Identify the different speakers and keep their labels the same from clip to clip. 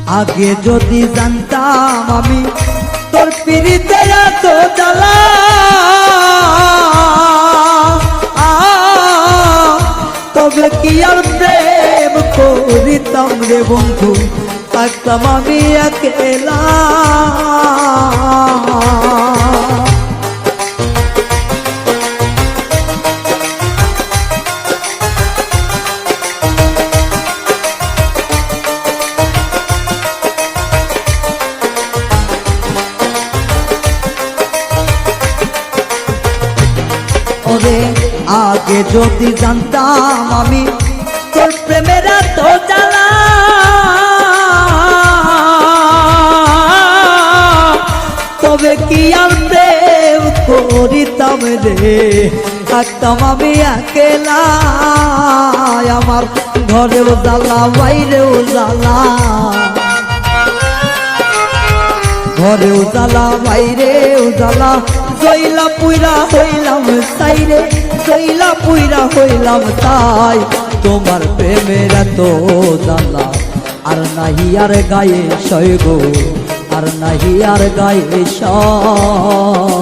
Speaker 1: আগে যদি জানতাম আমি তোর পিড়িতে এত জ্বালা, তবে কি আর প্রেম করিতাম রে বন্ধু, থাকতাম আমি একেলা। আগে যদি জানতাম আমি তোর প্রেমের এত জ্বালা, তবে কি আর প্রেম করিতাম রে, থাকতাম আমি একেলা। আমার ঘরেও জ্বালা বাইরেও জ্বালা, ঘরেও জ্বালা বাইরেও জ্বালা, জইলা পুইরা হইলাম তাই রে, জইলা পুইরা হইলাম তাই। তোমার প্রেমের এত জ্বালা আর নাহি আর গায়ে সয় গো, আর নাহি আর গায়ে সয়।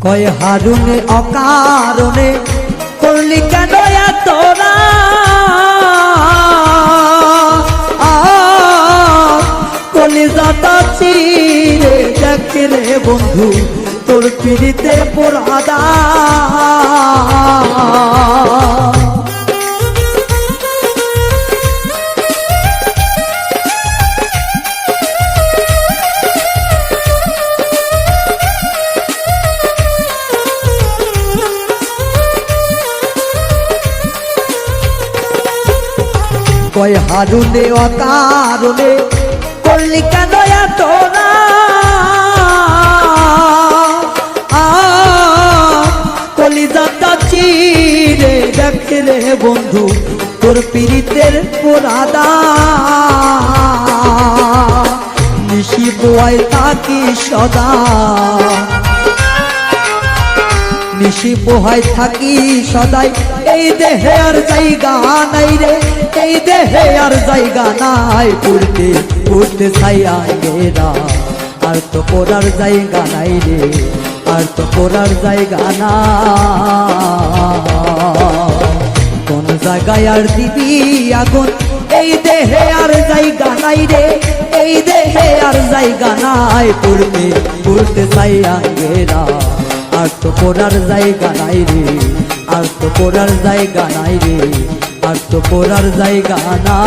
Speaker 1: কয় হারুনে অকারণে করলি কেন তোরা, কলিজাটা চিরে দেখ রে বন্ধু তোর পিড়িতে পোড়াদা। কয় হারুনে অকারণে করলি কেন তোরা, কলিজাটা চিরে দেখ রে বন্ধু তোর পিড়িতের পোড়াদা। নিশি বোয়াই থাকি সদা, নিশি পোহাই থাকি সদাই, এই দেহে আর জায়গা নাই রে, এই দেহে আর জায়গা নাই। পড়তে পড়তে ছাইয়া গেরা, আর তো পড়ার জায়গা নাই রে, আর তো পড়ার জায়গা না। কোন জায়গায় আর দিবি আগুন, এই দেহে আর জায়গা নাই রে, এই দেহে আর জায়গা নাই। পড়তে পড়তে ছাইয়া গেরা, আর তো পড়ার জায়গা নাই রে, আর তো পড়ার জায়গা নাই রে, আর তো পড়ার জায়গা না।